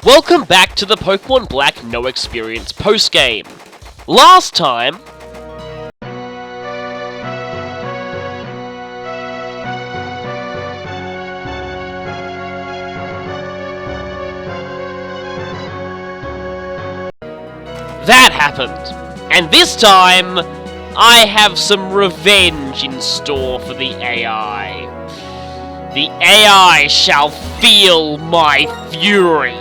Welcome back to the Pokemon Black No Experience postgame. Last time... that happened. And this time, I have some revenge in store for the AI. The AI shall feel my fury.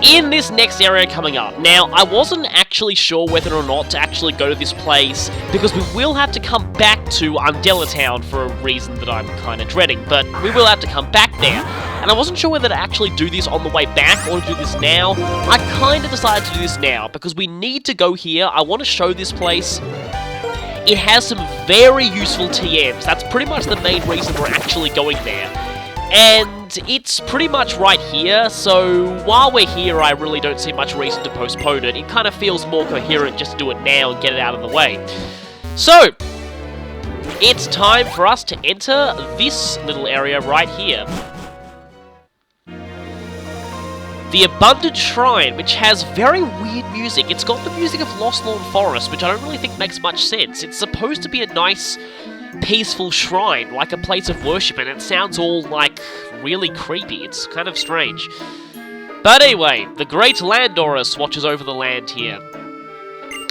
In this next area coming up. Now, I wasn't actually sure whether or not to actually go to this place, because we will have to come back to Undella Town for a reason that I'm kind of dreading, but we will have to come back there. And I wasn't sure whether to actually do this on the way back or to do this now. I kind of decided to do this now, because we need to go here. I want to show this place. It has some very useful TMs. That's pretty much the main reason we're actually going there. And it's pretty much right here, so while we're here, I really don't see much reason to postpone it. It kind of feels more coherent just to do it now and get it out of the way. So, it's time for us to enter this little area right here. The Abundant Shrine, which has very weird music. It's got the music of Lost Lawn Forest, which I don't really think makes much sense. It's supposed to be a nice, peaceful shrine, like a place of worship, and it sounds all, like, really creepy. It's kind of strange. But anyway, the Great Landorus watches over the land here.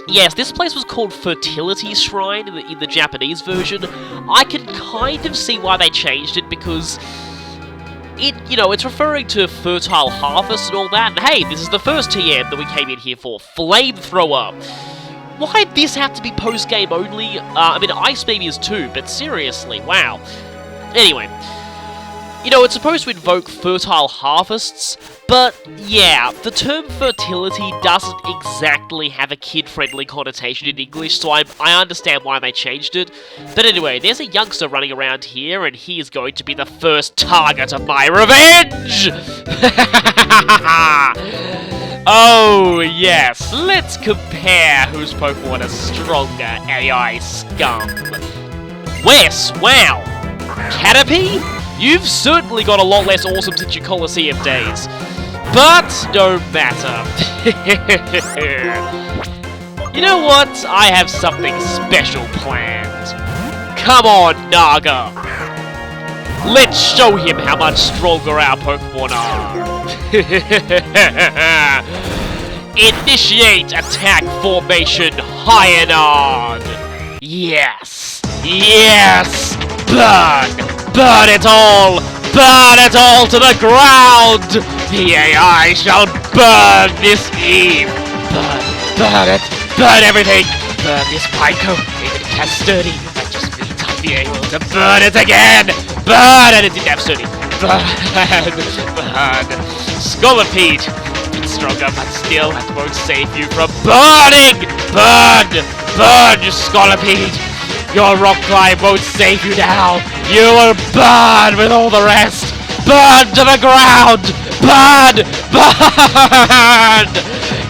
Yes, this place was called Fertility Shrine in the Japanese version. I can kind of see why they changed it, because... it's referring to fertile harvest and all that, and hey, this is the first TM that we came in here for, Flamethrower. Why'd this have to be post-game only? I mean, Ice Baby is too, but seriously, wow. Anyway, it's supposed to invoke fertile harvests, but yeah, the term fertility doesn't exactly have a kid-friendly connotation in English, so I understand why they changed it. But anyway, there's a youngster running around here, and he is going to be the first target of my revenge! Oh, yes, let's compare whose Pokemon is stronger, AI scum. Wes, wow! Caterpie? You've certainly got a lot less awesome since your Colosseum days. But, no matter. You know what? I have something special planned. Come on, Naga! Let's show him how much stronger our Pokemon are. Initiate attack formation Hyanod! Yes! Yes! Burn! Burn it all! Burn it all to the ground! The AI shall burn this Eve! Burn it! Burn everything! Burn this Pineco! Even Casturdi! That just means I'll be able to burn it again! Burn! And it didn't have Sturdy. Burn! Burn! Scolipede! It's stronger, but still, that won't save you from burning! Burn! Burn, Scolipede! Your rock climb won't save you now! You will burn with all the rest! Burn to the ground! Burn! Burn!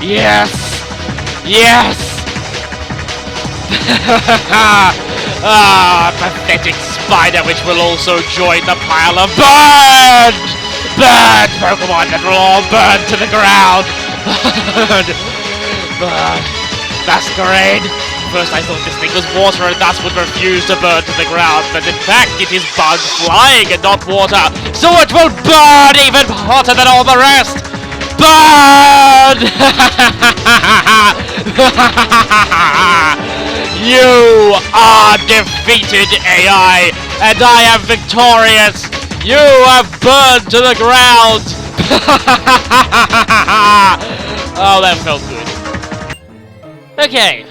Yes! Yes! Pathetic spider which will also join the pile of burn! Burn, Pokemon that will all burn to the ground! Burn! Burn! Masquerade! First I thought this thing was water and thus would refuse to burn to the ground, but in fact it is bugs flying and not water, so it will burn even hotter than all the rest! Burn! You are defeated, AI, and I am victorious! You have burned to the ground! Oh, that felt good. Okay,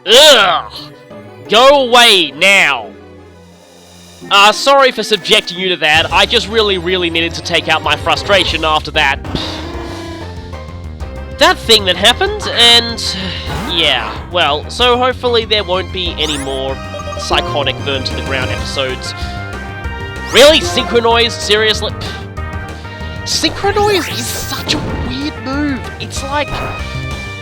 Ugh! Go away, now! Sorry for subjecting you to that. I just really needed to take out my frustration after that thing that happened, and yeah, well, so hopefully there won't be any more psychotic burn to the ground episodes. Really? Synchronoise? Seriously? Synchronoise is such a weird move. It's like,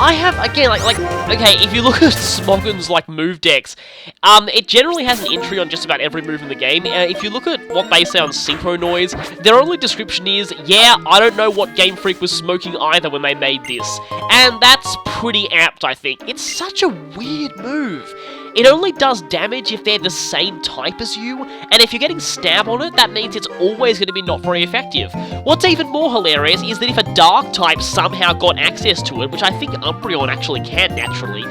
I have, again, okay, if you look at Smoggon's, move decks, it generally has an entry on just about every move in the game. If you look at what they say on Synchro Noise, their only description is, yeah, I don't know what Game Freak was smoking either when they made this. And that's pretty apt, I think. It's such a weird move. It only does damage if they're the same type as you, and if you're getting stab on it, that means it's always going to be not very effective. What's even more hilarious is that if a dark type somehow got access to it, which I think Umbreon actually can naturally,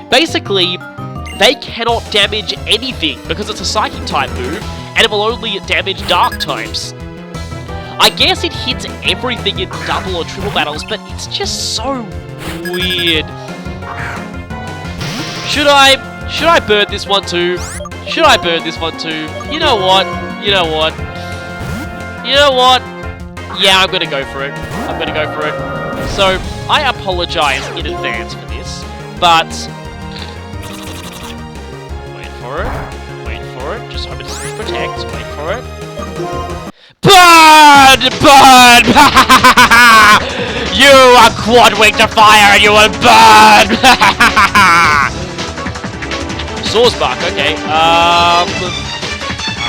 basically, they cannot damage anything because it's a psychic type move, and it will only damage dark types. I guess it hits everything in double or triple battles, but it's just so weird. Should I bird this one too? Should I bird this one too? You know what? You know what? You know what? Yeah, I'm gonna go for it. I'm gonna go for it. So, I apologize in advance for this, but... Wait for it. Wait for it. Just hope it doesn't protect. Wait for it. Burn! Burn! You are quad-wing to fire and you will burn! Source Bark, okay. How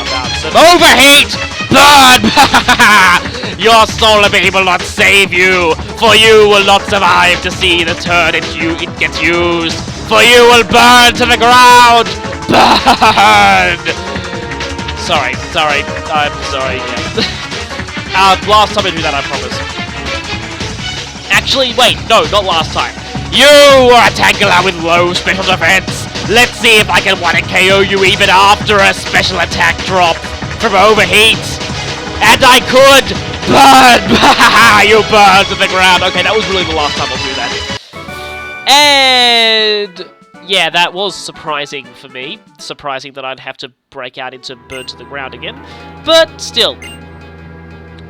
about some overheat? Burn! Your solar beam will not save you, for you will not survive to see the turn it gets used, for you will burn to the ground! Burn! Sorry, I'm sorry, yeah. Last time I do that, I promise. Actually, wait, no, not last time. You are a Tangela with low special defense. Let's see if I can KO you even after a special attack drop from overheat. And I could! Burn! You burn to the ground. Okay, that was really the last time I'll do that. And... yeah, that was surprising for me. Surprising that I'd have to break out into burn to the ground again. But still.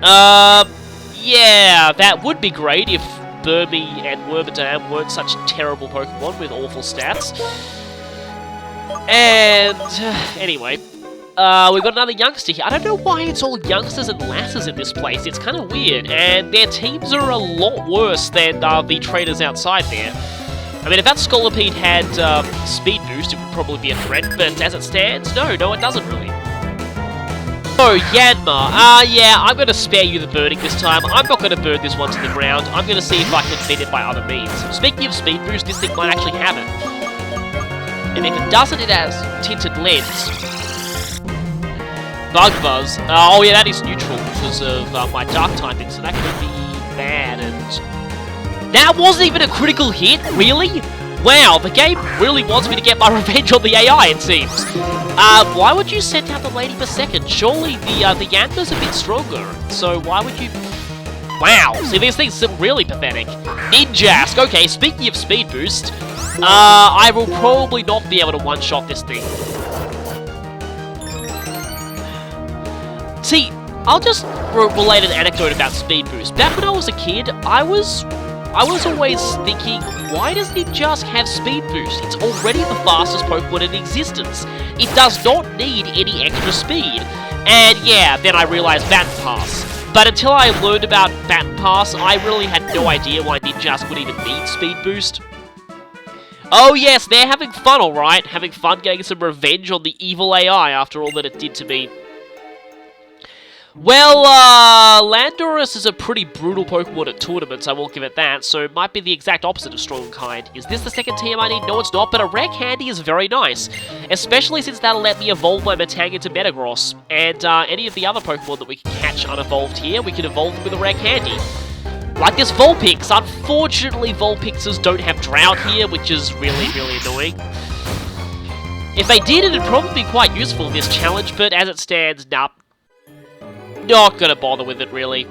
Yeah, that would be great if Burmy and Wormadam weren't such terrible Pokemon with awful stats. And, anyway, we've got another youngster here. I don't know why it's all youngsters and lasses in this place. It's kind of weird, and their teams are a lot worse than the trainers outside there. I mean, if that Scolipede had Speed Boost, it would probably be a threat, but as it stands, no, it doesn't really. Oh, Yanma. Yeah, I'm going to spare you the burning this time. I'm not going to burn this one to the ground. I'm going to see if I can beat it by other means. Speaking of Speed Boost, this thing might actually have it. And if it doesn't, it has Tinted Lens. Bug Buzz. Oh yeah, that is neutral because of my Dark typing, so that could be bad. And that wasn't even a critical hit, really? Wow, the game really wants me to get my revenge on the AI, it seems. Why would you send out the lady for second? Surely the Yanma's a bit stronger, so why would you... Wow, see, these things are really pathetic. Ninjask. Okay, speaking of Speed Boost, I will probably not be able to one-shot this thing. See, I'll just relate an anecdote about Speed Boost. Back when I was a kid, I was always thinking, why does Ninjask have Speed Boost? It's already the fastest Pokemon in existence. It does not need any extra speed. And yeah, then I realized Baton Pass. But until I learned about Baton Pass, I really had no idea why Ninjask would even need Speed Boost. Oh yes, they're having fun, alright. Having fun getting some revenge on the evil AI after all that it did to me. Well, Landorus is a pretty brutal Pokemon at tournaments, I will give it that, so it might be the exact opposite of Strong and Kind. Is this the second TM I need? No, it's not, but a Rare Candy is very nice, especially since that'll let me evolve my Metang into Metagross, and any of the other Pokemon that we can catch unevolved here, we can evolve them with a Rare Candy. Like this Vulpix. Unfortunately, Vulpixes don't have Drought here, which is really, really annoying. If they did, it'd probably be quite useful in this challenge, but as it stands, nah. Not gonna bother with it, really.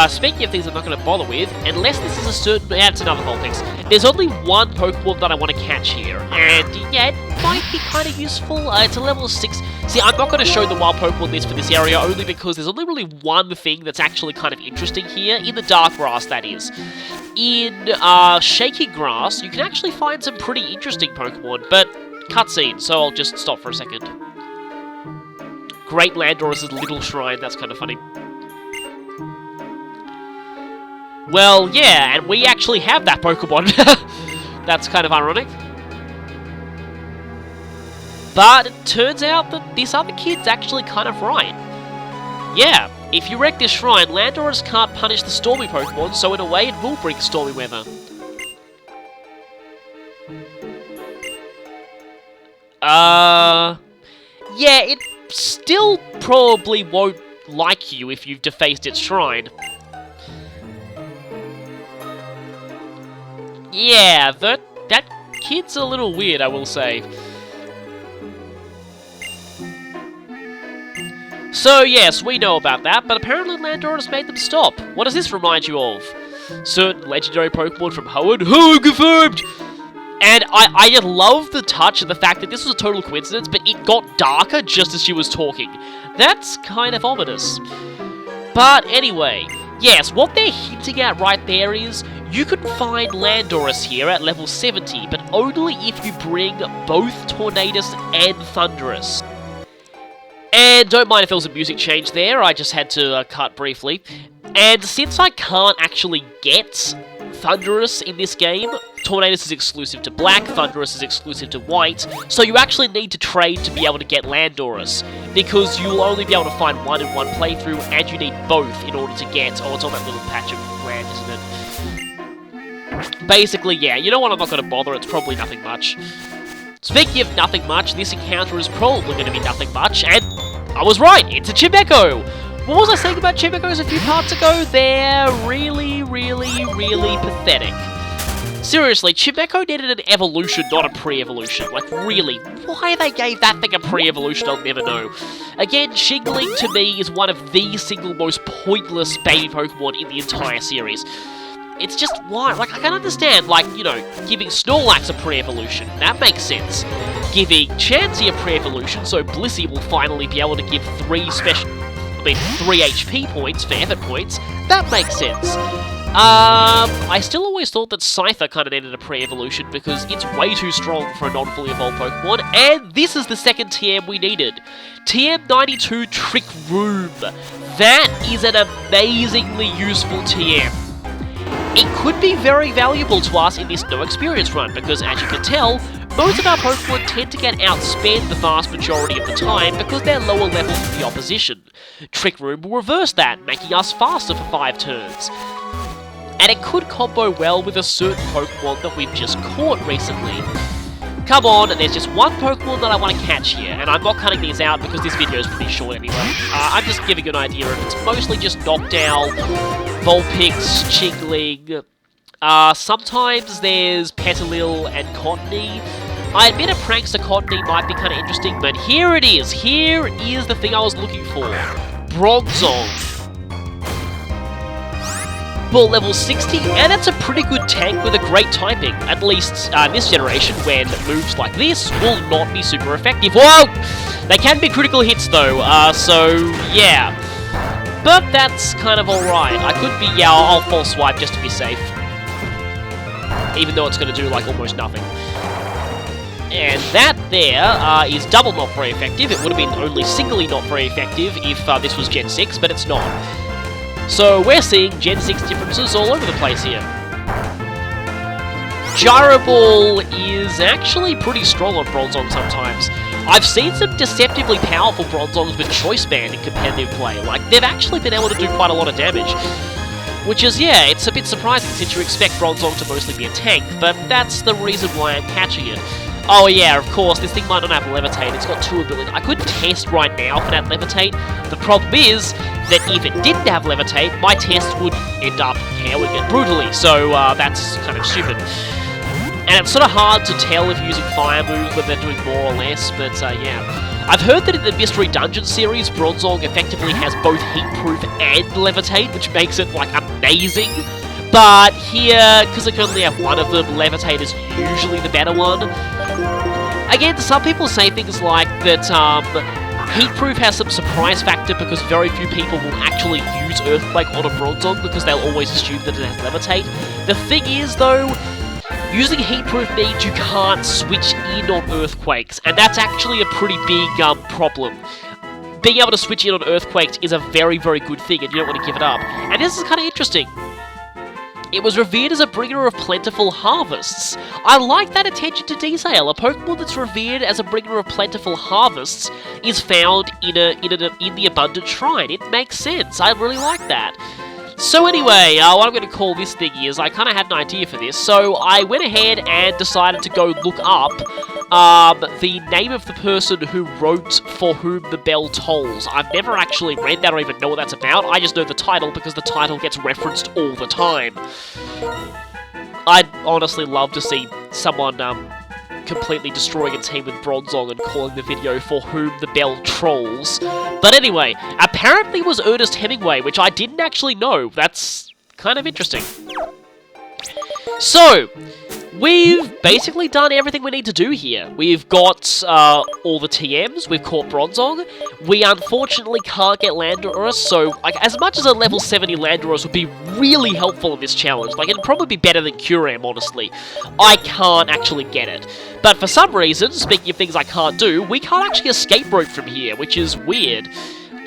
Speaking of things I'm not gonna bother with, unless this is a certain... yeah, it's another Vulpix. There's only one Pokemon that I want to catch here, and yeah, it might be kind of useful. It's a level 6... See, I'm not going to show the wild Pokemon list for this area, only because there's only really one thing that's actually kind of interesting here, in the Dark Grass, that is. In, Shaking Grass, you can actually find some pretty interesting Pokemon, but cutscene, so I'll just stop for a second. Great Landorus' little shrine, that's kind of funny. Well, yeah, and we actually have that Pokemon. That's kind of ironic. But it turns out that this other kid's actually kind of right. Yeah, if you wreck this shrine, Landorus can't punish the stormy Pokemon, so in a way it will bring stormy weather. Yeah, it still probably won't like you if you've defaced its shrine. Yeah, that kid's a little weird, I will say. So yes, we know about that, but apparently Landorus made them stop. What does this remind you of? Certain legendary Pokemon from Hoenn? Hoenn confirmed! And I just love the touch of the fact that this was a total coincidence, but it got darker just as she was talking. That's kind of ominous. But anyway, yes, what they're hinting at right there is you can find Landorus here at level 70, but only if you bring both Tornadus and Thundurus. And don't mind if there was a music change there, I just had to cut briefly. And since I can't actually get Thundurus in this game, Tornadus is exclusive to black, Thundurus is exclusive to white, so you actually need to trade to be able to get Landorus, because you'll only be able to find one in one playthrough, and you need both in order to get... Oh, it's on that little patch of land, isn't it? Basically, yeah, you know what, I'm not going to bother, it's probably nothing much. Speaking of nothing much, this encounter is probably going to be nothing much, and I was right, it's a Chimecho! What was I saying about Chimechos a few parts ago? They're really, really, really pathetic. Seriously, Chimecho needed an evolution, not a pre-evolution. Like, really, why they gave that thing a pre-evolution, I'll never know. Again, Shingling to me is one of the single most pointless baby Pokemon in the entire series. It's just why, like, I can understand, like, you know, giving Snorlax a pre-evolution, that makes sense. Giving Chansey a pre-evolution, so Blissey will finally be able to give 3 HP points for effort points, that makes sense. I still always thought that Scyther kind of needed a pre-evolution because it's way too strong for a non-fully evolved Pokemon, and this is the second TM we needed. TM92 Trick Room. That is an amazingly useful TM. It could be very valuable to us in this no experience run, because as you can tell, most of our Pokemon tend to get outsped the vast majority of the time because they're lower level than the opposition. Trick Room will reverse that, making us faster for 5 turns. And it could combo well with a certain Pokemon that we've just caught recently. Come on, there's just one Pokemon that I want to catch here, and I'm not cutting these out because this video is pretty short anyway. I'm just giving you an idea if it's mostly just Noctowl, Vulpix, Chingling. Sometimes there's Petilil and Cottony. I admit a Prankster Cottony might be kind of interesting, but here it is. Here is the thing I was looking for. Bronzong. Well, level 60, and that's a pretty good tank with a great typing. At least this generation, when moves like this will not be super effective. Whoa! They can be critical hits though, so yeah. But that's kind of alright. I could be, yeah, I'll false swipe just to be safe. Even though it's going to do like almost nothing. And that there is double not very effective. It would have been only singly not very effective if this was Gen 6, but it's not. So we're seeing Gen 6 differences all over the place here. Gyro Ball is actually pretty strong on Bronzong sometimes. I've seen some deceptively powerful Bronzongs with Choice Band in competitive play. Like, they've actually been able to do quite a lot of damage. Which is, yeah, it's a bit surprising since you expect Bronzong to mostly be a tank, but that's the reason why I'm catching it. Oh yeah, of course, this thing might not have Levitate, it's got 2 abilities. I could test right now for that Levitate. The problem is that if it didn't have Levitate, my test would end up KOing it brutally, so that's kind of stupid. And it's sort of hard to tell if you're using fire moves, whether they're doing more or less, but yeah. I've heard that in the Mystery Dungeon series, Bronzong effectively has both Heatproof and Levitate, which makes it, like, amazing. But here, because I can only have one of them, Levitate is usually the better one. Again, some people say things like that Heatproof has some surprise factor because very few people will actually use Earthquake on a Bronzong because they'll always assume that it has Levitate. The thing is, though, using Heatproof means you can't switch in on Earthquakes, and that's actually a pretty big problem. Being able to switch in on Earthquakes is a very, very good thing, and you don't want to give it up. And this is kind of interesting. It was revered as a bringer of plentiful harvests. I like that attention to detail. A Pokemon that's revered as a bringer of plentiful harvests is found in the Abundant Shrine. It makes sense. I really like that. So anyway, what I'm going to call this thing is, I kind of had an idea for this, so I went ahead and decided to go look up the name of the person who wrote For Whom the Bell Tolls. I've never actually read that or even know what that's about. I just know the title because the title gets referenced all the time. I'd honestly love to see someone completely destroying a team with Bronzong and calling the video For Whom the Bell Trolls. But anyway, apparently it was Ernest Hemingway, which I didn't actually know. That's kind of interesting. So, we've basically done everything we need to do here. We've got all the TMs, we've caught Bronzong. We unfortunately can't get Landorus, so like, as much as a level 70 Landorus would be really helpful in this challenge, like it'd probably be better than Kyurem, honestly, I can't actually get it. But for some reason, speaking of things I can't do, we can't actually escape rope from here, which is weird. So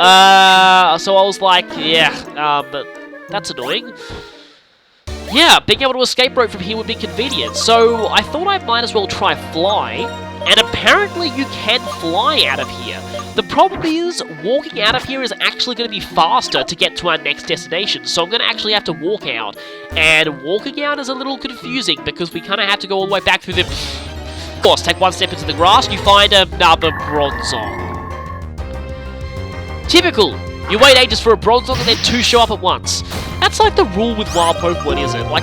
I was like, yeah, that's annoying. Yeah, being able to escape rope from here would be convenient, so I thought I might as well try fly, and apparently you can fly out of here. The problem is, walking out of here is actually going to be faster to get to our next destination, so I'm going to actually have to walk out, and walking out is a little confusing, because we kind of have to go all the way back through the... Of course, take one step into the grass, you find another Bronzong. Typical! You wait ages for a Bronzong and then two show up at once. That's like the rule with wild Pokemon, isn't it? Like,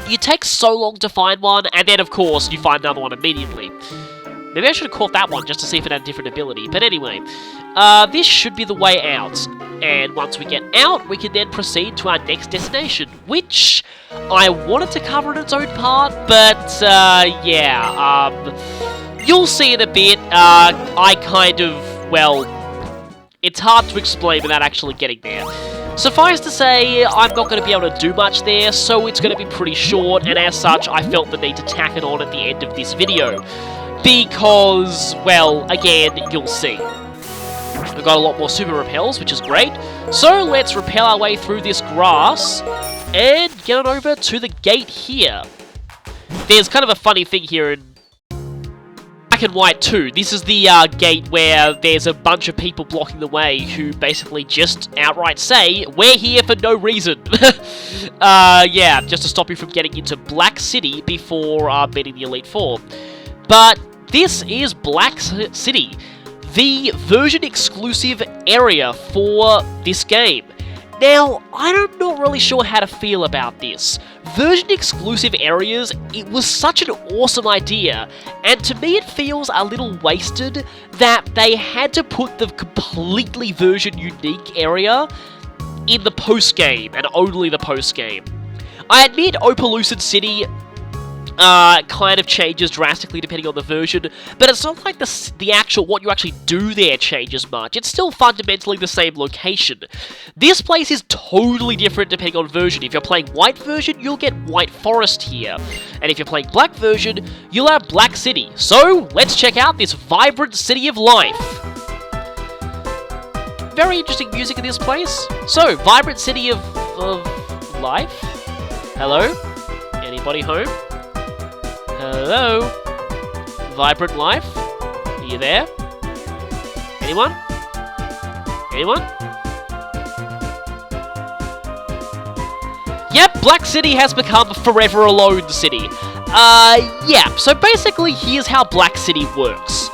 you take so long to find one, and then, of course, you find another one immediately. Maybe I should have caught that one just to see if it had a different ability. But anyway, this should be the way out. And once we get out, we can then proceed to our next destination, which I wanted to cover in its own part, but, yeah, you'll see in a bit. I kind of, well, it's hard to explain without actually getting there. Suffice to say, I'm not going to be able to do much there, so it's going to be pretty short, and as such, I felt the need to tack it on at the end of this video. Because, well, again, you'll see. We've got a lot more super repels, which is great. So let's repel our way through this grass, and get on over to the gate here. There's kind of a funny thing here in Black and White 2. This is the gate where there's a bunch of people blocking the way who basically just outright say, we're here for no reason. Yeah, just to stop you from getting into Black City before meeting the Elite Four. But this is Black City, the version-exclusive area for this game. Now, I'm not really sure how to feel about this. Version-exclusive areas, it was such an awesome idea, and to me it feels a little wasted that they had to put the completely version-unique area in the post-game, and only the post-game. I admit Opalucid City kind of changes drastically depending on the version, but it's not like the actual, what you actually do there changes much. It's still fundamentally the same location. This place is totally different depending on version. If you're playing White version, you'll get White Forest here. And if you're playing Black version, you'll have Black City. So, let's check out this vibrant city of life. Very interesting music in this place. So, vibrant city of life? Hello? Anybody home? Hello? Vibrant life? Are you there? Anyone? Anyone? Yep, Black City has become a forever alone city. Yeah, so basically here's how Black City works.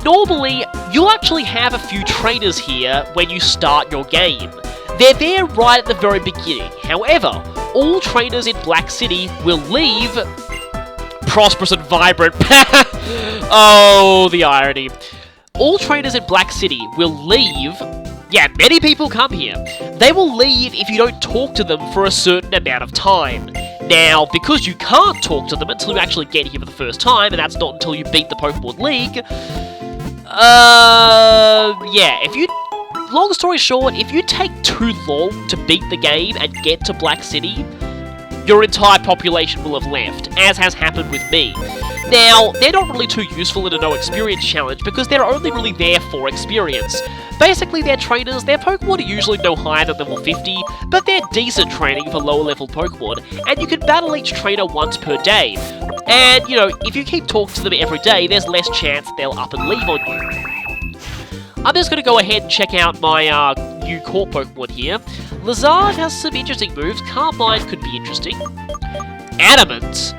Normally, you'll actually have a few trainers here when you start your game. They're there right at the very beginning. However, all trainers in Black City will leave prosperous and vibrant. Oh, the irony. All trainers in Black City will leave. Yeah, many people come here. They will leave if you don't talk to them for a certain amount of time. Now, because you can't talk to them until you actually get here for the first time, and that's not until you beat the Pokemon League, yeah, if you... Long story short, if you take too long to beat the game and get to Black City, your entire population will have left, as has happened with me. Now, they're not really too useful in a no experience challenge because they're only really there for experience. Basically, they're trainers, their Pokemon are usually no higher than level 50, but they're decent training for lower level Pokemon, and you can battle each trainer once per day. And, you know, if you keep talking to them every day, there's less chance they'll up and leave on you. I'm just going to go ahead and check out my new Court Pokemon here. Lizard has some interesting moves. Carbine could be interesting. Adamant?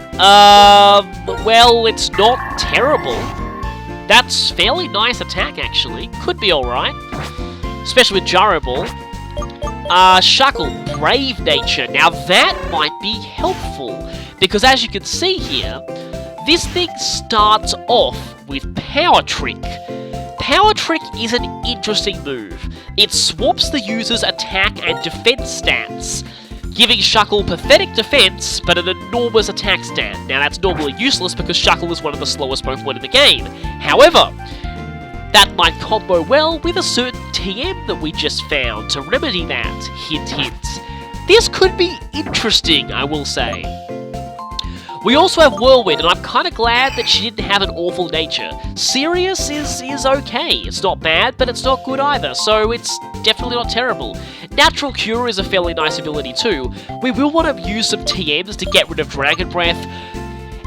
Well, it's not terrible. That's fairly nice attack, actually. Could be alright. Especially with Gyro Ball. Shuckle, Brave Nature. Now that might be helpful. Because as you can see here, this thing starts off with Power Trick. Power Trick is an interesting move. It swaps the user's attack and defense stats, giving Shuckle pathetic defense, but an enormous attack stat. Now that's normally useless because Shuckle is one of the slowest Pokemon in the game. However, that might combo well with a certain TM that we just found to remedy that. Hint, hint. This could be interesting, I will say. We also have Whirlwind, and I'm kind of glad that she didn't have an awful nature. Sirius is okay. It's not bad, but it's not good either, so it's definitely not terrible. Natural Cure is a fairly nice ability too. We will want to use some TMs to get rid of Dragon Breath.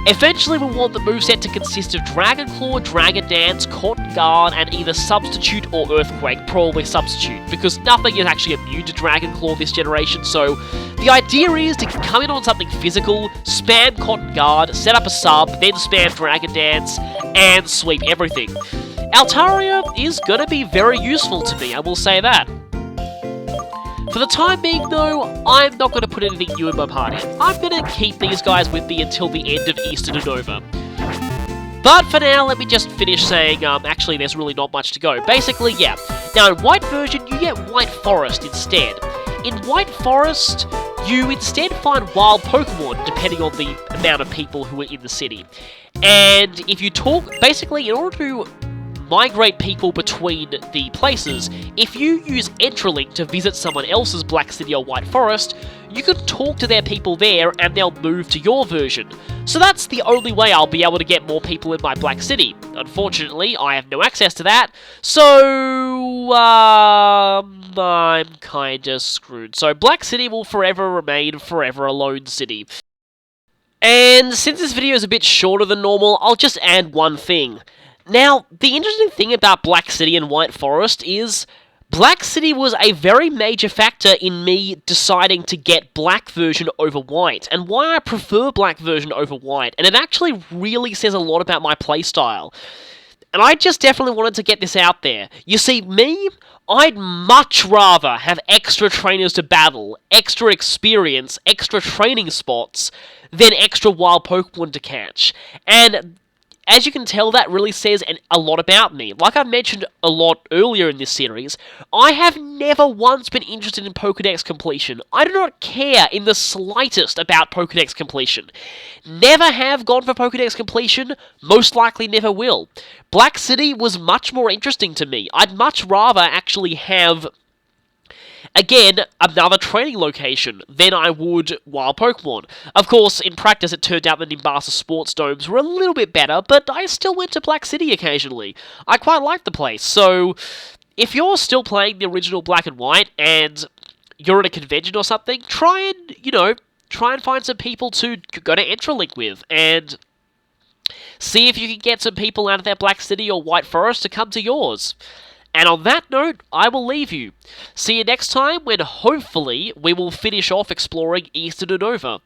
Eventually we'll want the moveset to consist of Dragon Claw, Dragon Dance, Cotton Guard, and either Substitute or Earthquake, probably Substitute, because nothing is actually immune to Dragon Claw this generation, so the idea is to come in on something physical, spam Cotton Guard, set up a sub, then spam Dragon Dance, and sweep everything. Altaria is going to be very useful to me, I will say that. For the time being, though, I'm not going to put anything new in my party. I'm going to keep these guys with me until the end of Eastern and Nova. But for now, let me just finish saying, actually, there's really not much to go. Basically, yeah. Now, in White version, you get White Forest instead. In White Forest, you instead find wild Pokemon, depending on the amount of people who are in the city. And if you talk, basically, in order to migrate people between the places, if you use Entralink to visit someone else's Black City or White Forest, you can talk to their people there and they'll move to your version. So that's the only way I'll be able to get more people in my Black City. Unfortunately, I have no access to that, so I'm kinda screwed. So Black City will forever remain forever a lone city. And since this video is a bit shorter than normal, I'll just add one thing. Now, the interesting thing about Black City and White Forest is Black City was a very major factor in me deciding to get Black version over White, and why I prefer Black version over White, and it actually really says a lot about my playstyle. And I just definitely wanted to get this out there. You see, me, I'd much rather have extra trainers to battle, extra experience, extra training spots, than extra wild Pokemon to catch. And as you can tell, that really says a lot about me. Like I've mentioned a lot earlier in this series, I have never once been interested in Pokedex completion. I do not care in the slightest about Pokedex completion. Never have gone for Pokedex completion, most likely never will. Black City was much more interesting to me. I'd much rather actually have, again, another training location than I would wild Pokemon. Of course, in practice it turned out the Nimbasa Sports Domes were a little bit better, but I still went to Black City occasionally. I quite liked the place, so if you're still playing the original Black and White and you're at a convention or something, try and find some people to go to Entralink with, and see if you can get some people out of their Black City or White Forest to come to yours. And on that note, I will leave you. See you next time when hopefully we will finish off exploring Eastern and Nova.